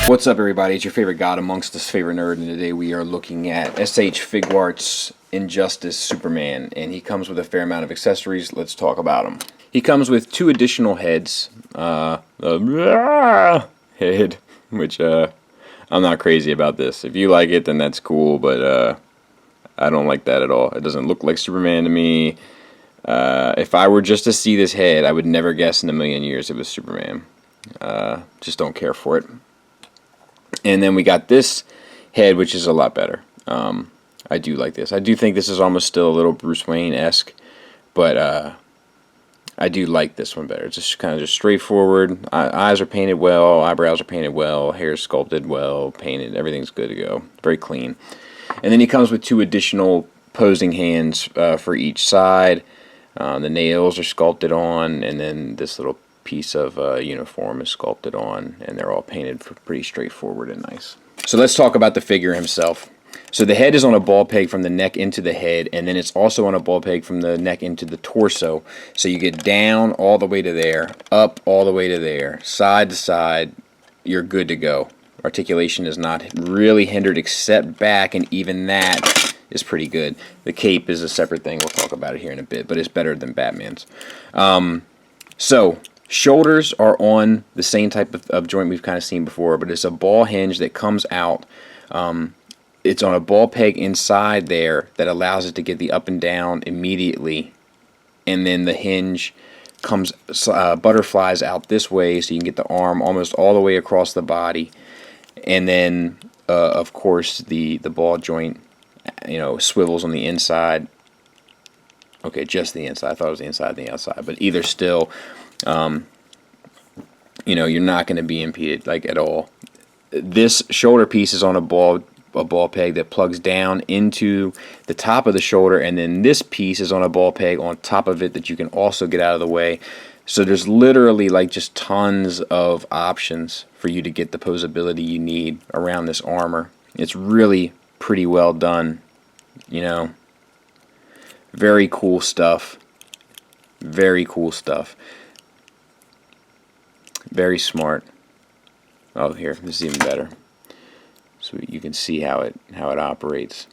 What's up, everybody? It's your favorite god amongst us, favorite nerd, and today we are looking at SH Figuarts Injustice Superman, and he comes with a fair amount of accessories. Let's talk about him. He comes with 2 additional heads. The head, which I'm not crazy about this. If you like it, then that's cool, but I don't like that at all. It doesn't look like Superman to me. If I were just to see this head, I would never guess in a million years it was Superman. Just don't care for it. And then we got this head, which is a lot better. I do like this. I do think this is almost still a little Bruce Wayne-esque, but I do like this one better. It's just kind of just straightforward. Eyes are painted well, eyebrows are painted well, hair is sculpted well, painted. Everything's good to go. Very clean. And then he comes with 2 additional posing hands for each side. The nails are sculpted on, and then this little piece of uniform is sculpted on, and they're all painted for pretty straightforward and nice. So let's talk about the figure himself. So the head is on a ball peg from the neck into the head, and then it's also on a ball peg from the neck into the torso. So you get down all the way to there, up all the way to there, side to side, you're good to go. Articulation is not really hindered except back, and even that is pretty good. The cape is a separate thing. We'll talk about it here in a bit, but it's better than Batman's. So shoulders are on the same type of joint we've kind of seen before, but it's a ball hinge that comes out. It's on a ball peg inside there that allows it to get the up and down immediately, and then the hinge comes butterflies out this way, so you can get the arm almost all the way across the body, and then of course the ball joint, swivels on the inside. Okay, just the inside. I thought it was the inside and the outside, but either still. You're not going to be impeded at all. This shoulder piece is on a ball peg that plugs down into the top of the shoulder, and then this piece is on a ball peg on top of it that you can also get out of the way. So there's literally just tons of options for you to get the posability you need around this armor. It's really pretty well done. Very cool stuff. Very cool stuff. Very smart. Oh, here, this is even better. So you can see how it operates.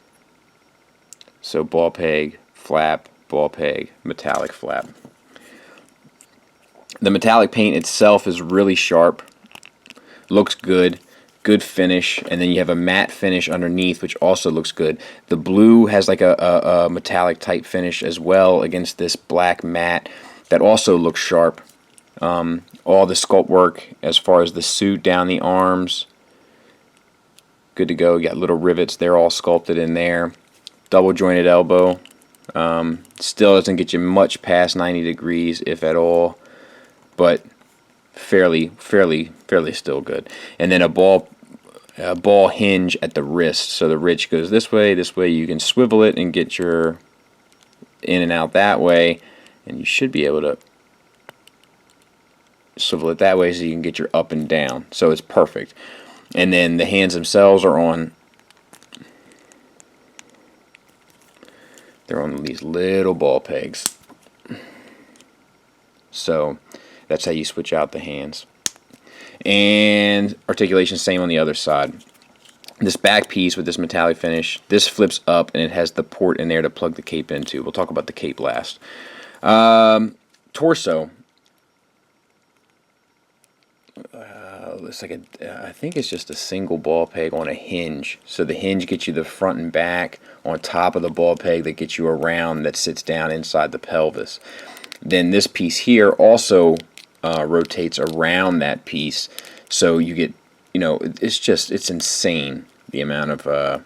So ball peg, flap, ball peg, metallic flap. The metallic paint itself is really sharp. Looks good. Good finish, and then you have a matte finish underneath, which also looks good. The blue has a metallic type finish as well against this black matte that also looks sharp. All the sculpt work as far as the suit down the arms, good to go. You got little rivets, they're all sculpted in there. Double jointed elbow, still doesn't get you much past 90 degrees, if at all, but fairly still good. And then a ball hinge at the wrist, so the wrist goes this way. You can swivel it and get your in and out that way, and you should be able to swivel it that way so you can get your up and down. So it's perfect. And then the hands themselves are on, they're on these little ball pegs. So that's how you switch out the hands. And articulation, same on the other side. This back piece with this metallic finish, this flips up and it has the port in there to plug the cape into. We'll talk about the cape last. Torso. It's I think it's just a single ball peg on a hinge. So the hinge gets you the front and back on top of the ball peg that gets you around, that sits down inside the pelvis. Then this piece here also rotates around that piece, so you get, it's insane the amount of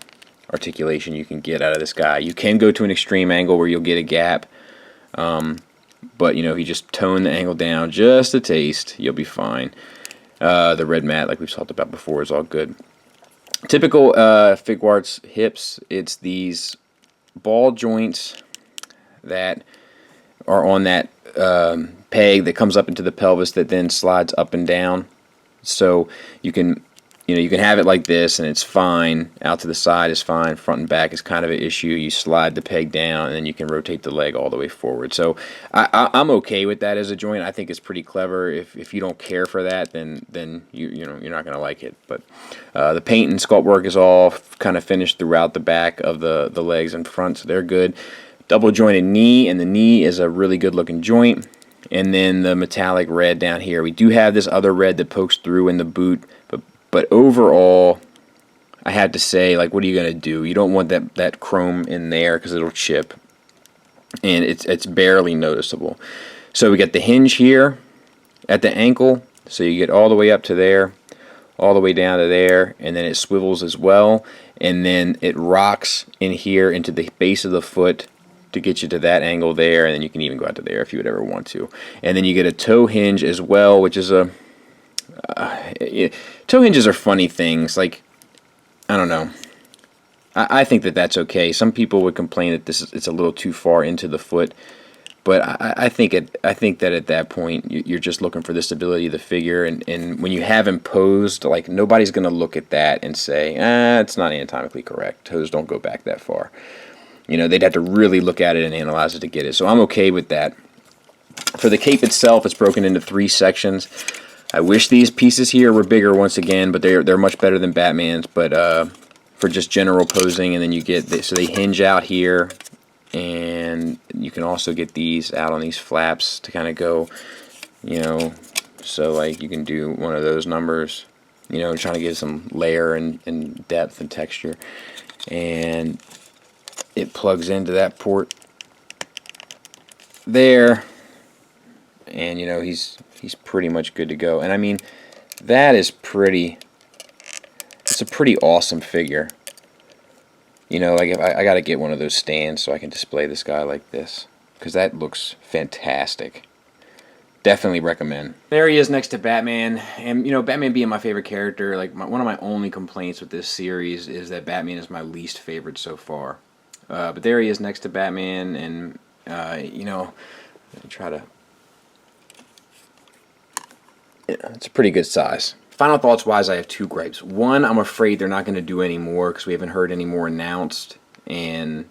articulation you can get out of this guy. You can go to an extreme angle where you'll get a gap, but if you just tone the angle down just a taste, you'll be fine. The red matte, like we've talked about before, is all good. Typical Figuarts hips, it's these ball joints that are on that peg that comes up into the pelvis that then slides up and down. So you can have it like this and it's fine. Out to the side is fine. Front and back is kind of an issue. You slide the peg down and then you can rotate the leg all the way forward. So I'm okay with that as a joint. I think it's pretty clever. If you don't care for that, then you're not going to like it. But the paint and sculpt work is all kind of finished throughout the back of the legs and front, so they're good. Double jointed knee, and the knee is a really good looking joint. And then the metallic red down here. We do have this other red that pokes through in the boot, but overall, I had to say, like, what are you going to do? You don't want that chrome in there because it'll chip, and it's barely noticeable. So we got the hinge here at the ankle, so you get all the way up to there, all the way down to there, and then it swivels as well, and then it rocks in here into the base of the foot to get you to that angle there, and then you can even go out to there if you would ever want to. And then you get a toe hinge as well, which is a toe hinges are funny things. Like, I don't know. I think that's okay. Some people would complain that it's a little too far into the foot, but I think that at that point you're just looking for the stability of the figure, and when you have them posed, like, nobody's going to look at that and say, it's not anatomically correct. Toes don't go back that far. They'd have to really look at it and analyze it to get it. So I'm okay with that. For the cape itself, it's broken into 3 sections. I wish these pieces here were bigger once again, but they're much better than Batman's. But for just general posing, and then you get so they hinge out here, and you can also get these out on these flaps to kind of go, so like you can do one of those numbers, trying to get some layer and depth and texture, and it plugs into that port there, and he's pretty much good to go. And I mean, it's a pretty awesome figure. Like, if I got to get one of those stands so I can display this guy like this, because that looks fantastic. Definitely recommend. There he is next to Batman, and Batman being my favorite character, like, one of my only complaints with this series is that Batman is my least favorite so far. But there he is next to Batman, and try to. It's a pretty good size. Final thoughts wise, I have 2 gripes. One, I'm afraid they're not going to do any more because we haven't heard any more announced, and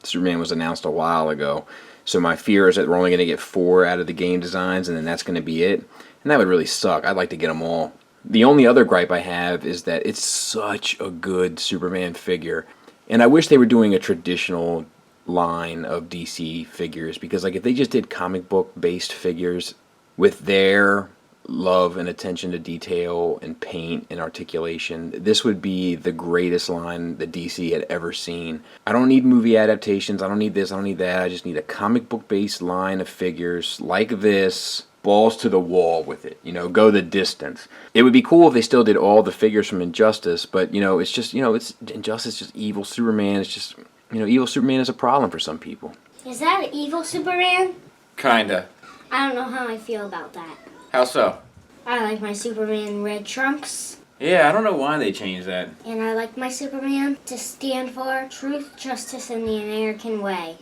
Superman was announced a while ago. So my fear is that we're only going to get 4 out of the game designs, and then that's going to be it. And that would really suck. I'd like to get them all. The only other gripe I have is that it's such a good Superman figure. And I wish they were doing a traditional line of DC figures, because, like, if they just did comic book based figures with their love and attention to detail and paint and articulation, this would be the greatest line that DC had ever seen. I don't need movie adaptations, I don't need this, I don't need that, I just need a comic book based line of figures like this, balls to the wall with it, go the distance. It would be cool if they still did all the figures from Injustice, but it's just, it's Injustice, just evil Superman. It's just, evil Superman is a problem for some people. Is that an evil Superman? Kinda. I don't know how I feel about that. How so? I like my Superman red trunks. Yeah, I don't know why they changed that. And I like my Superman to stand for truth, justice, and the American way.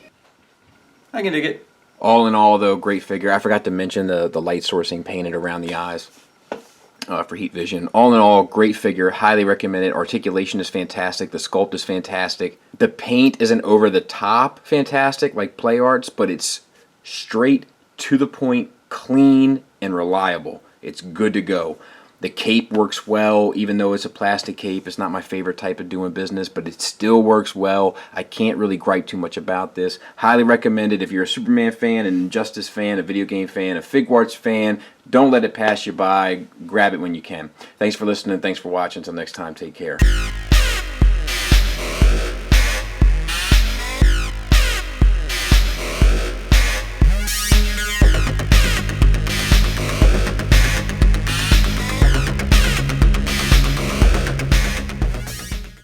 I can dig it. All in all, though, great figure. I forgot to mention the light sourcing painted around the eyes for heat vision. All in all, great figure. Highly recommended. Articulation is fantastic. The sculpt is fantastic. The paint isn't over the top fantastic like Play Arts, but it's straight to the point, clean, and reliable. It's good to go. The cape works well, even though it's a plastic cape. It's not my favorite type of doing business, but it still works well. I can't really gripe too much about this. Highly recommended if you're a Superman fan, an Injustice fan, a video game fan, a Figuarts fan. Don't let it pass you by. Grab it when you can. Thanks for listening. Thanks for watching. Until next time, take care.